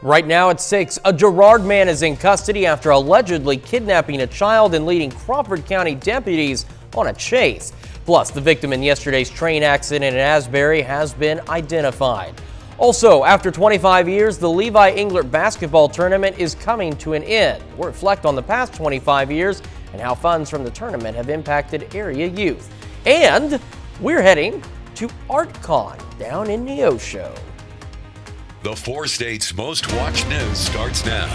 Right now at 6, a Gerard man is in custody after allegedly kidnapping a child and leading Crawford County deputies on a chase. Plus, the victim in yesterday's train accident in Asbury has been identified. Also, after 25 years, the Levi Englert basketball tournament is coming to an end. We'll reflect on the past 25 years and how funds from the tournament have impacted area youth. And we're heading to ArtCon down in Neosho. The 4 states' most watched news starts now.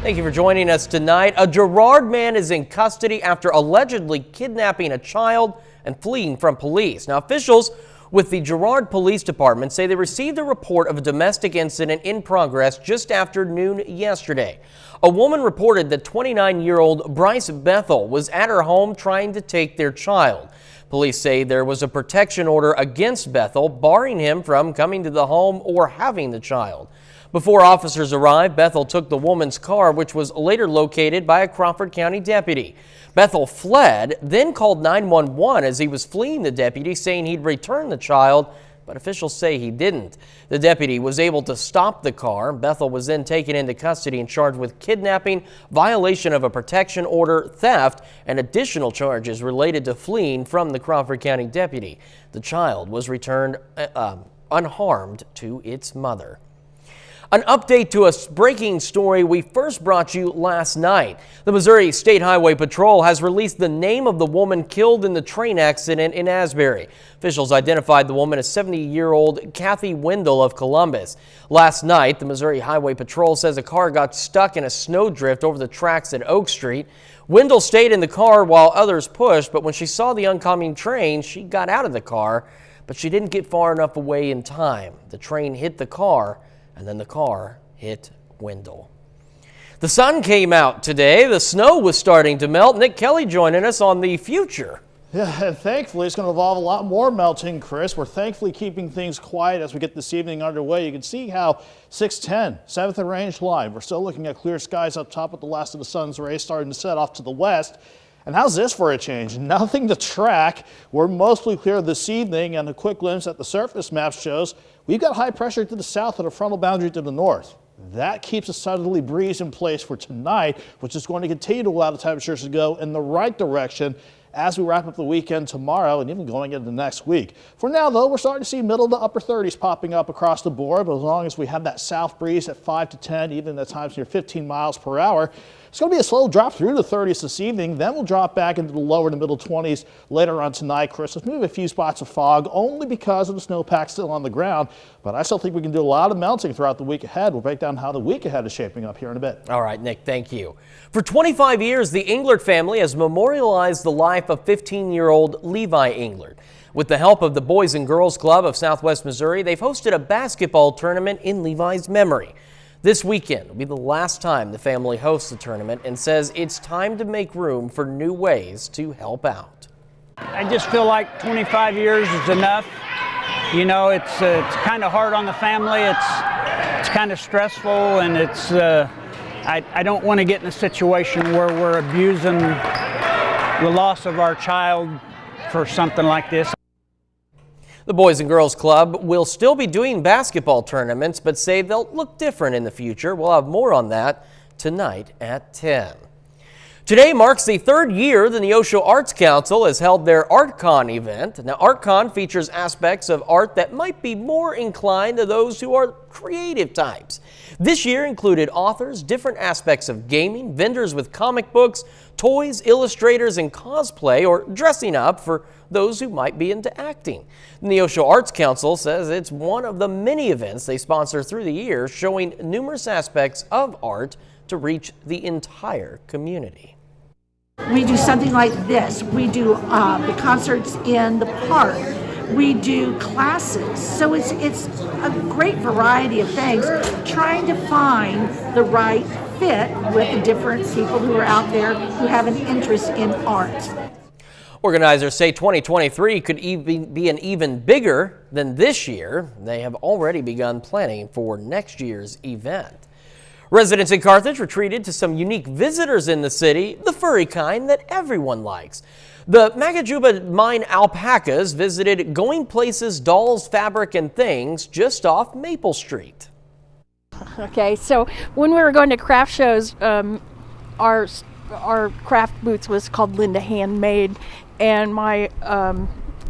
Thank you for joining us tonight. A Gerard man is in custody after allegedly kidnapping a child and fleeing from police. Now, officials with the Gerard Police Department say they received a report of a domestic incident in progress just after noon yesterday. A woman reported that 29-year-old Bryce Bethel was at her home trying to take their child. Police say there was a protection order against Bethel, barring him from coming to the home or having the child. Before officers arrived, Bethel took the woman's car, which was later located by a Crawford County deputy. Bethel fled, then called 911 as he was fleeing the deputy, saying he'd return the child, but officials say he didn't. The deputy was able to stop the car. Bethel was then taken into custody and charged with kidnapping, violation of a protection order, theft, and additional charges related to fleeing from the Crawford County deputy. The child was returned unharmed to its mother. An update to a breaking story we first brought you last night. The Missouri State Highway Patrol has released the name of the woman killed in the train accident in Asbury. Officials identified the woman as 70-year-old Kathy Wendell of Columbus. Last night, the Missouri Highway Patrol says a car got stuck in a snowdrift over the tracks at Oak Street. Wendell stayed in the car while others pushed, but when she saw the oncoming train, she got out of the car, but she didn't get far enough away in time. The train hit the car, and then the car hit Wendell. The sun came out today. The snow was starting to melt. Nick Kelly joining us on the future. Yeah, and thankfully it's going to involve a lot more melting, Chris. We're thankfully keeping things quiet as we get this evening underway. You can see how 610, 7th and Range Line. We're still looking at clear skies up top with the last of the sun's rays starting to set off to the west. And how's this for a change? Nothing to track. We're mostly clear this evening, and a quick glimpse at the surface map shows we've got high pressure to the south and a frontal boundary to the north. That keeps a southerly breeze in place for tonight, which is going to continue to allow the temperatures to go in the right direction as we wrap up the weekend tomorrow and even going into next week. For now, though, we're starting to see middle to upper 30s popping up across the board, but as long as we have that south breeze at 5 to 10, even at times near 15 miles per hour, it's going to be a slow drop through the 30s this evening. Then we'll drop back into the lower to middle 20s later on tonight, Chris. Let's move a few spots of fog only because of the snowpack still on the ground. But I still think we can do a lot of melting throughout the week ahead. We'll break down how the week ahead is shaping up here in a bit. All right, Nick, thank you. For 25 years, the Englert family has memorialized the life of 15-year-old Levi Englert. With the help of the Boys and Girls Club of Southwest Missouri, they've hosted a basketball tournament in Levi's memory. This weekend will be the last time the family hosts the tournament and says it's time to make room for new ways to help out. I just feel like 25 years is enough. You know, it's kind of hard on the family. It's kind of stressful, and I don't want to get in a situation where we're abusing the loss of our child for something like this. The Boys and Girls Club will still be doing basketball tournaments, but say they'll look different in the future. We'll have more on that tonight at 10. Today marks the 3rd year the Neosho Arts Council has held their ArtCon event. Now, ArtCon features aspects of art that might be more inclined to those who are creative types. This year included authors, different aspects of gaming, vendors with comic books, toys, illustrators, and cosplay, or dressing up for those who might be into acting. The Neosho Arts Council says it's one of the many events they sponsor through the year, showing numerous aspects of art to reach the entire community. We do something like this. We do the concerts in the park. We do classes. So it's a great variety of things, trying to find the right fit with the different people who are out there who have an interest in art. Organizers say 2023 could even be an even bigger than this year. They have already begun planning for next year's event. Residents in Carthage were treated to some unique visitors in the city, the furry kind that everyone likes. The Magajuba Mine alpacas visited Going Places Dolls, Fabric, and Things just off Maple Street. Okay, so when we were going to craft shows, our craft booth was called Linda Handmade, and my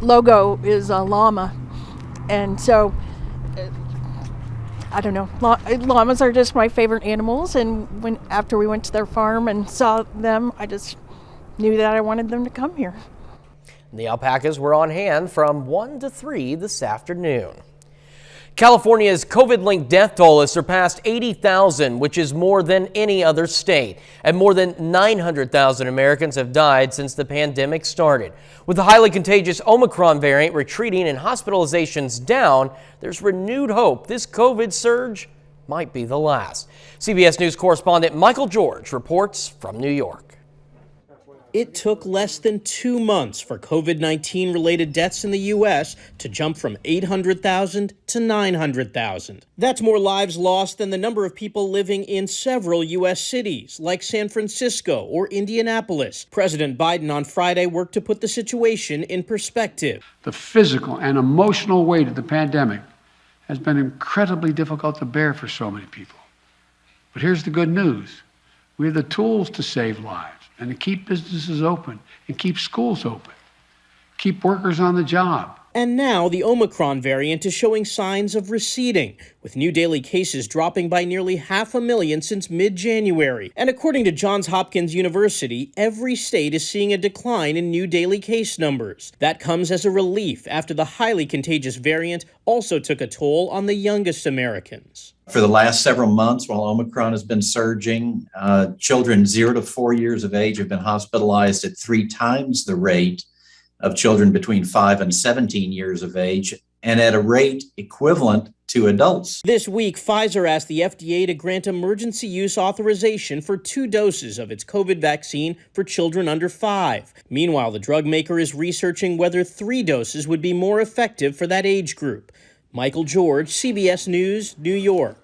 logo is a llama. And so, I don't know, llamas are just my favorite animals, and after we went to their farm and saw them, I just knew that I wanted them to come here. The alpacas were on hand from 1 to 3 this afternoon. California's COVID-linked death toll has surpassed 80,000, which is more than any other state. And more than 900,000 Americans have died since the pandemic started. With the highly contagious Omicron variant retreating and hospitalizations down, there's renewed hope this COVID surge might be the last. CBS News correspondent Michael George reports from New York. It took less than 2 months for COVID-19 related deaths in the U.S. to jump from 800,000 to 900,000. That's more lives lost than the number of people living in several U.S. cities, like San Francisco or Indianapolis. President Biden on Friday worked to put the situation in perspective. The physical and emotional weight of the pandemic has been incredibly difficult to bear for so many people. But here's the good news. We have the tools to save lives and to keep businesses open and keep schools open, keep workers on the job. And now the Omicron variant is showing signs of receding, with new daily cases dropping by nearly 500,000 since mid-January. And according to Johns Hopkins University, every state is seeing a decline in new daily case numbers. That comes as a relief after the highly contagious variant also took a toll on the youngest Americans. For the last several months, while Omicron has been surging, children 0 to 4 years of age have been hospitalized at 3 times the rate of children between 5 and 17 years of age, and at a rate equivalent to adults. This week, Pfizer asked the FDA to grant emergency use authorization for 2 doses of its COVID vaccine for children under 5. Meanwhile, the drug maker is researching whether 3 doses would be more effective for that age group. Michael George, CBS News, New York.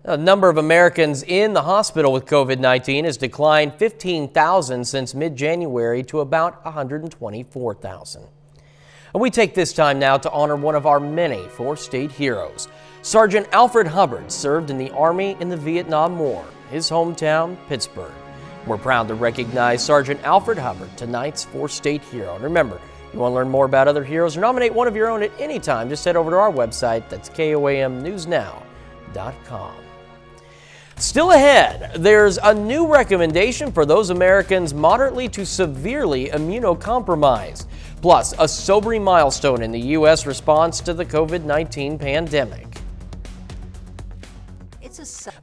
The number of Americans in the hospital with COVID-19 has declined 15,000 since mid-January to about 124,000. And we take this time now to honor one of our many 4-state heroes. Sergeant Alfred Hubbard served in the Army in the Vietnam War, his hometown, Pittsburgh. We're proud to recognize Sergeant Alfred Hubbard, tonight's 4-state hero. And remember, if you want to learn more about other heroes or nominate one of your own at any time, just head over to our website. That's KOAMnewsnow.com. Still ahead, there's a new recommendation for those Americans moderately to severely immunocompromised, plus a sobering milestone in the U.S. response to the COVID-19 pandemic.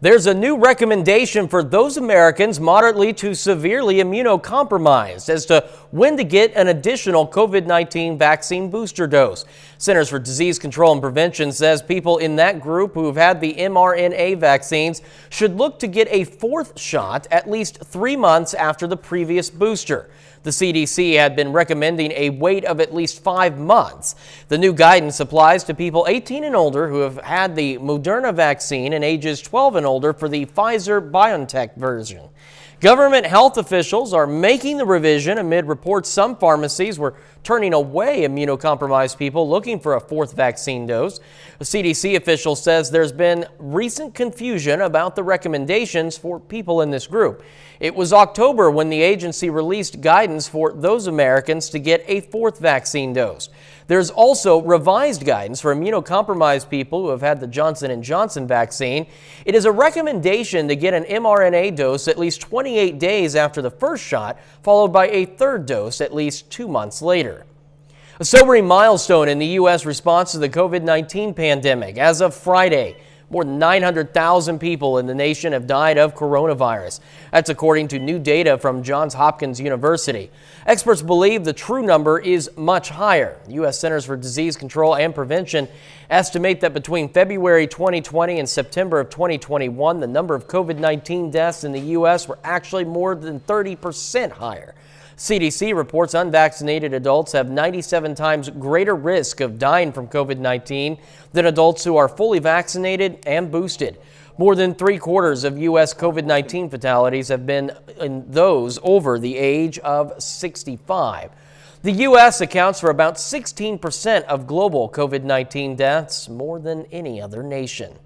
There's a new recommendation for those Americans moderately to severely immunocompromised as to when to get an additional COVID-19 vaccine booster dose. Centers for Disease Control and Prevention says people in that group who've had the mRNA vaccines should look to get a 4th shot at least 3 months after the previous booster. The CDC had been recommending a wait of at least 5 months. The new guidance applies to people 18 and older who have had the Moderna vaccine and ages 12 and older for the Pfizer-BioNTech version. Government health officials are making the revision amid reports some pharmacies were turning away immunocompromised people looking for a 4th vaccine dose. A CDC official says there's been recent confusion about the recommendations for people in this group. It was October when the agency released guidance for those Americans to get a 4th vaccine dose. There's also revised guidance for immunocompromised people who have had the Johnson & Johnson vaccine. It is a recommendation to get an mRNA dose at least 28 days after the first shot, followed by a 3rd dose at least 2 months later. A sobering milestone in the U.S. response to the COVID-19 pandemic. As of Friday, more than 900,000 people in the nation have died of coronavirus. That's according to new data from Johns Hopkins University. Experts believe the true number is much higher. U.S. Centers for Disease Control and Prevention estimate that between February 2020 and September of 2021, the number of COVID-19 deaths in the U.S. were actually more than 30% higher. CDC reports unvaccinated adults have 97 times greater risk of dying from COVID-19 than adults who are fully vaccinated and boosted. More than 3/4 of U.S. COVID-19 fatalities have been in those over the age of 65. The U.S. accounts for about 16% of global COVID-19 deaths, more than any other nation.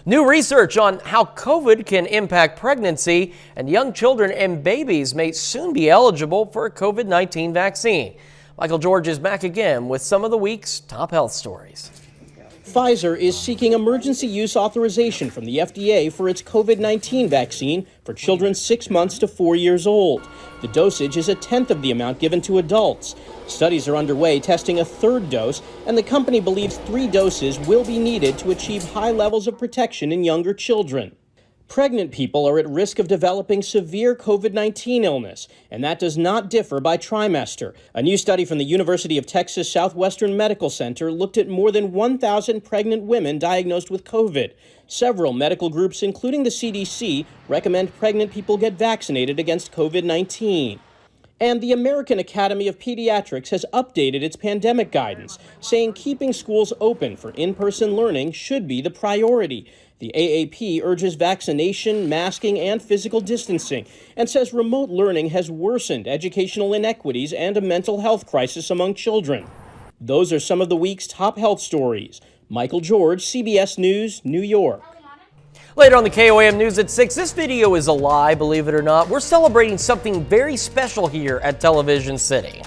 New research on how COVID can impact pregnancy, and young children and babies may soon be eligible for a COVID-19 vaccine. Michael George is back again with some of the week's top health stories. Pfizer is seeking emergency use authorization from the FDA for its COVID-19 vaccine for children 6 months to 4 years old. The dosage is a tenth of the amount given to adults. Studies are underway testing a third dose, and the company believes 3 doses will be needed to achieve high levels of protection in younger children. Pregnant people are at risk of developing severe COVID-19 illness, and that does not differ by trimester. A new study from the University of Texas Southwestern Medical Center looked at more than 1,000 pregnant women diagnosed with COVID. Several medical groups, including the CDC, recommend pregnant people get vaccinated against COVID-19. And the American Academy of Pediatrics has updated its pandemic guidance, saying keeping schools open for in-person learning should be the priority. The AAP urges vaccination, masking, and physical distancing, and says remote learning has worsened educational inequities and a mental health crisis among children. Those are some of the week's top health stories. Michael George, CBS News, New York. Later on the KOAM News at 6, this video is a lie, believe it or not. We're celebrating something very special here at Television City.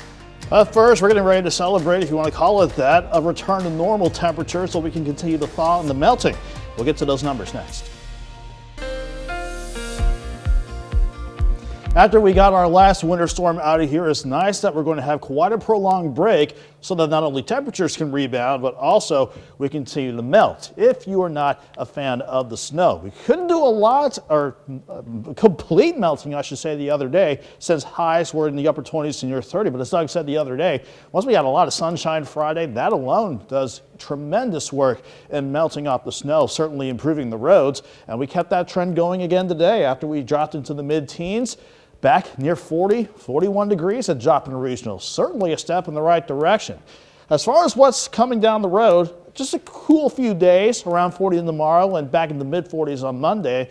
First, we're getting ready to celebrate, if you want to call it that, a return to normal temperatures so we can continue the thaw and the melting. We'll get to those numbers next. After we got our last winter storm out of here, it's nice that we're going to have quite a prolonged break so that not only temperatures can rebound, but also we continue to melt. If you are not a fan of the snow, we couldn't do a lot, or complete melting, I should say, the other day, since highs were in the upper 20s to near 30. But as Doug said the other day, once we had a lot of sunshine Friday, that alone does tremendous work in melting off the snow, certainly improving the roads. And we kept that trend going again today after we dropped into the mid-teens. Back near 40, 41 degrees at Joplin Regional. Certainly a step in the right direction. As far as what's coming down the road, just a cool few days, around 40 tomorrow and back in the mid-40s on Monday.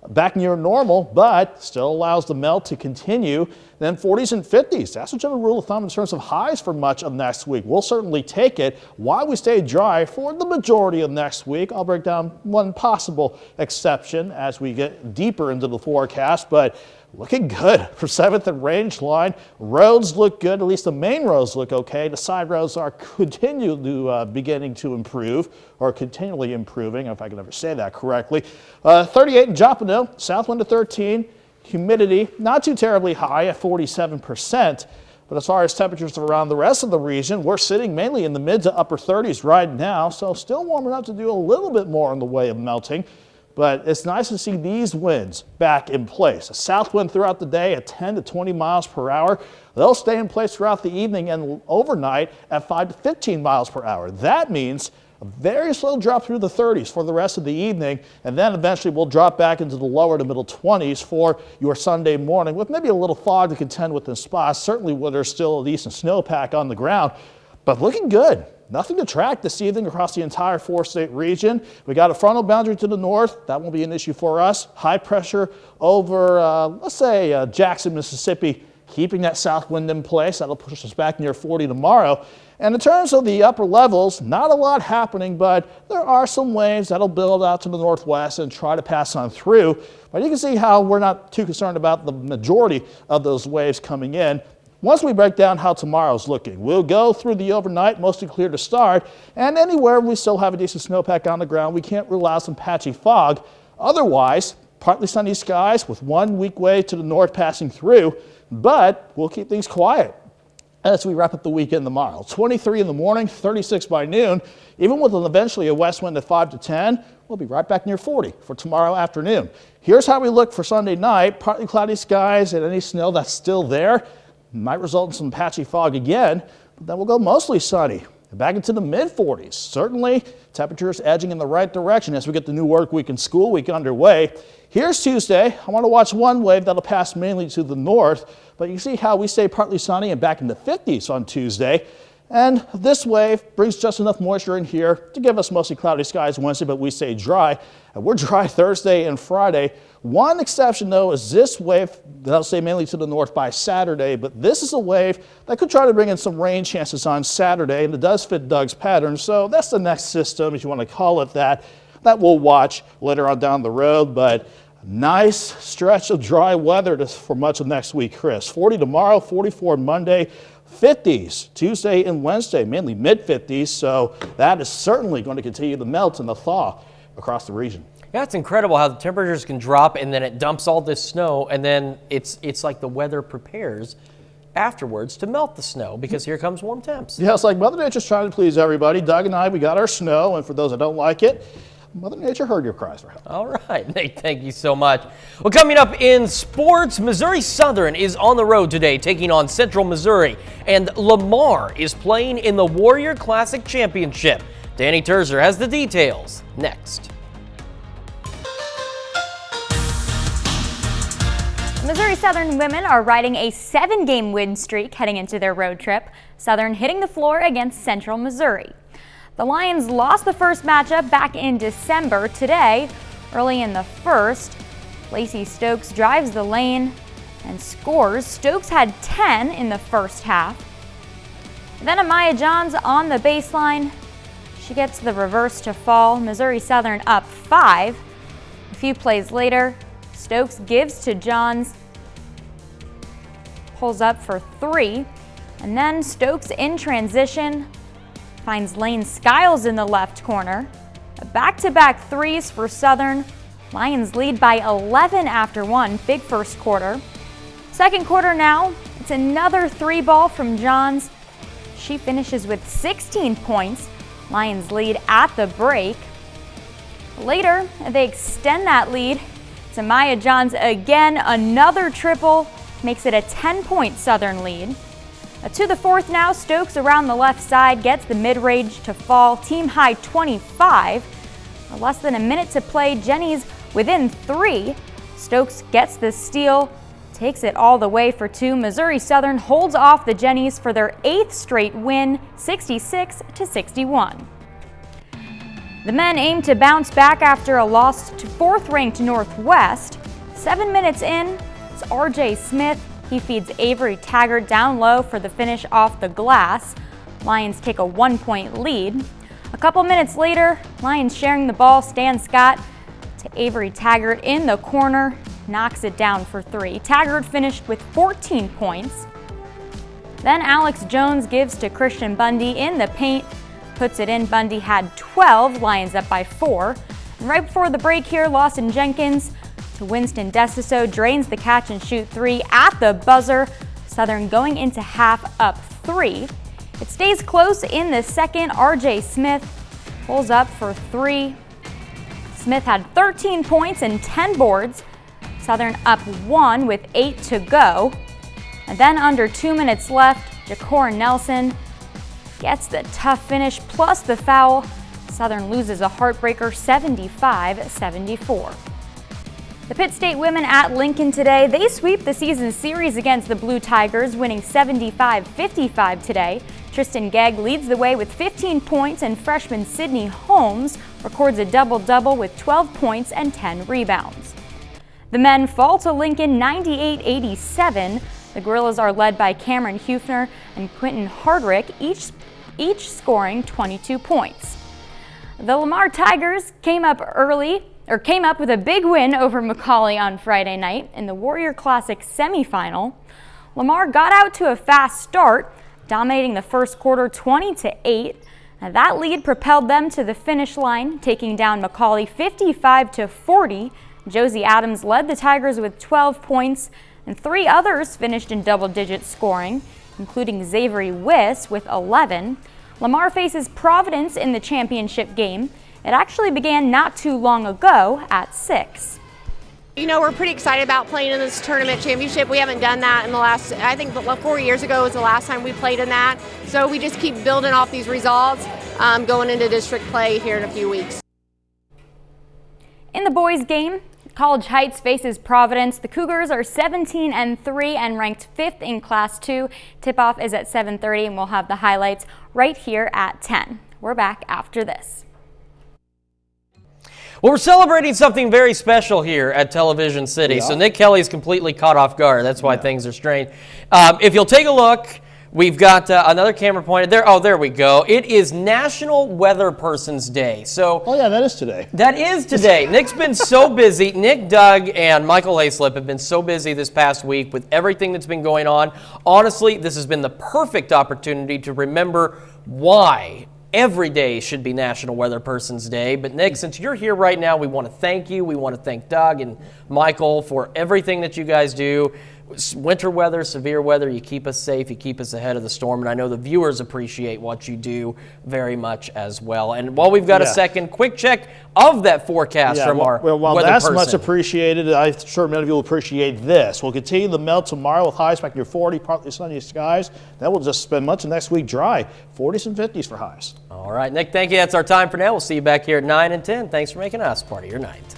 Back near normal, but still allows the melt to continue. Then 40s and 50s. That's a general rule of thumb in terms of highs for much of next week. We'll certainly take it while we stay dry for the majority of next week. I'll break down one possible exception as we get deeper into the forecast, but looking good for 7th and Range Line. Roads look good, at least the main roads look okay. The side roads are beginning to improve, or continually improving, if I can ever say that correctly. 38 in Joplin, south wind to 13. Humidity not too terribly high at 47%. But as far as temperatures around the rest of the region, we're sitting mainly in the mid to upper 30s right now, so still warm enough to do a little bit more in the way of melting. But it's nice to see these winds back in place. A south wind throughout the day at 10 to 20 miles per hour. They'll stay in place throughout the evening and overnight at 5 to 15 miles per hour. That means a very slow drop through the 30s for the rest of the evening, and then eventually we'll drop back into the lower to middle 20s for your Sunday morning, with maybe a little fog to contend with in spots, certainly where there's still a decent snowpack on the ground, but looking good. Nothing to track this evening across the entire 4-state region. We got a frontal boundary to the north. That won't be an issue for us. High pressure over, let's say, Jackson, Mississippi, keeping that south wind in place. That'll push us back near 40 tomorrow. And in terms of the upper levels, not a lot happening, but there are some waves that'll build out to the northwest and try to pass on through. But you can see how we're not too concerned about the majority of those waves coming in. Once we break down how tomorrow's looking, we'll go through the overnight, mostly clear to start, and anywhere we still have a decent snowpack on the ground, we can't rule out some patchy fog. Otherwise, partly sunny skies with one weak wave to the north passing through, but we'll keep things quiet as we wrap up the weekend tomorrow. 23 in the morning, 36 by noon. Even with eventually a west wind at 5 to 10, we'll be right back near 40 for tomorrow afternoon. Here's how we look for Sunday night. Partly cloudy skies and any snow that's still there might result in some patchy fog again, but then we'll go mostly sunny. Back into the mid-40s. Certainly, temperatures edging in the right direction as we get the new work week and school week underway. Here's Tuesday. I want to watch one wave that'll pass mainly to the north, but you see how we stay partly sunny and back in the 50s on Tuesday. And this wave brings just enough moisture in here to give us mostly cloudy skies Wednesday, but we stay dry. And we're dry Thursday and Friday. One exception, though, is this wave that'll stay mainly to the north by Saturday, but this is a wave that could try to bring in some rain chances on Saturday, and it does fit Doug's pattern, so that's the next system, if you want to call it that. that we'll watch later on down the road. But nice stretch of dry weather for much of next week, Chris. 40 tomorrow, 44 Monday, 50s Tuesday and Wednesday, mainly mid-50s. So that is certainly going to continue the melt and the thaw across the region. Yeah, it's incredible how the temperatures can drop and then it dumps all this snow, and then it's like the weather prepares afterwards to melt the snow because here comes warm temps. Yeah, it's like Mother Nature's trying to please everybody. Doug and I, we got our snow, and for those that don't like it, Mother Nature heard your cries for help. All right, Nate, thank you so much. Well, coming up in sports, Missouri Southern is on the road today taking on Central Missouri, and Lamar is playing in the Warrior Classic Championship. Danny Terzer has the details next. Missouri Southern women are riding a 7-game win streak heading into their road trip. Southern hitting the floor against Central Missouri. The Lions lost the first matchup back in December. Today, early in the first, Lacey Stokes drives the lane and scores. Stokes had 10 in the first half. Then Amaya Johns on the baseline. She gets the reverse to fall. Missouri Southern up 5. A few plays later, Stokes gives to Johns, pulls up for 3, and then Stokes in transition finds Lane Skiles in the left corner. Back-to-back threes for Southern. Lions lead by 11 after 1, big first quarter. Second quarter now, it's another 3-ball from Johns. She finishes with 16 points. Lions lead at the break. Later, they extend that lead. To Maya Johns again, another triple, makes it a 10-point Southern lead. To the fourth now, Stokes around the left side gets the mid-range to fall, team high 25. Less than a minute to play, Jenny's within 3. Stokes gets the steal, takes it all the way for 2. Missouri Southern holds off the Jennies for their 8th straight win, 66-61. The men aim to bounce back after a loss to 4th-ranked Northwest. 7 minutes in, it's RJ Smith. He feeds Avery Taggart down low for the finish off the glass. Lions take a 1-point lead. A couple minutes later, Lions sharing the ball. Stan Scott to Avery Taggart in the corner, knocks it down for 3. Taggart finished with 14 points. Then Alex Jones gives to Christian Bundy in the paint. Puts it in. Bundy had 12, Lions up by 4. And right before the break here, Lawson Jenkins to Winston Desiso drains the catch and shoot 3 at the buzzer. Southern going into half up 3. It stays close in the second. RJ Smith pulls up for 3. Smith had 13 points and 10 boards. Southern up 1 with 8 to go. And then under 2 minutes left, Jacor Nelson gets the tough finish plus the foul. Southern loses a heartbreaker 75-74. The Pitt State women at Lincoln today, they sweep the season series against the Blue Tigers, winning 75-55 today. Tristan Gegg leads the way with 15 points, and freshman Sydney Holmes records a double-double with 12 points and 10 rebounds. The men fall to Lincoln 98-87. The Gorillas are led by Cameron Hufner and Quentin Hardrick, each scoring 22 points. The Lamar Tigers came up with a big win over McCallie on Friday night in the Warrior Classic semifinal. Lamar got out to a fast start, dominating the first quarter 20-8. Now that lead propelled them to the finish line, taking down McCallie 55-40. Josie Adams led the Tigers with 12 points, and 3 others finished in double-digit scoring, including Xavier Wiss with 11. Lamar faces Providence in the championship game. It actually began not too long ago at 6. You know, we're pretty excited about playing in this tournament championship. We haven't done that in the last, I think 4 years ago was the last time we played in that. So we just keep building off these results going into district play here in a few weeks. In the boys game, College Heights faces Providence. The Cougars are 17-3 and ranked 5th in Class 2. Tip-off is at 7:30, and we'll have the highlights right here at 10. We're back after this. Well, we're celebrating something very special here at Television City. So Nick Kelly's completely caught off guard. That's why things are strange. If you'll take a look, We've got another camera pointed there. Oh, there we go. It is National Weather Person's Day. So, Oh, yeah, that is today. that is today. Nick's been so busy. Nick, Doug, and Michael Hayslip have been so busy this past week with everything that's been going on. Honestly, this has been the perfect opportunity to remember why every day should be National Weather Person's Day. But Nick, since you're here right now, we want to thank you. We want to thank Doug and Michael for everything that you guys do. Winter weather, severe weather, you keep us safe, you keep us ahead of the storm, and I know the viewers appreciate what you do very much as well. And while we've got a second, quick check of that forecast from our while weather that's person. much appreciated, I'm sure many of you will appreciate this. We'll continue the melt tomorrow with highs back near 40, partly sunny skies. Then we'll just spend much of next week dry, 40s and 50s for highs. All right, Nick, thank you. That's our time for now. We'll see you back here at 9 and 10. Thanks for making us part of your night.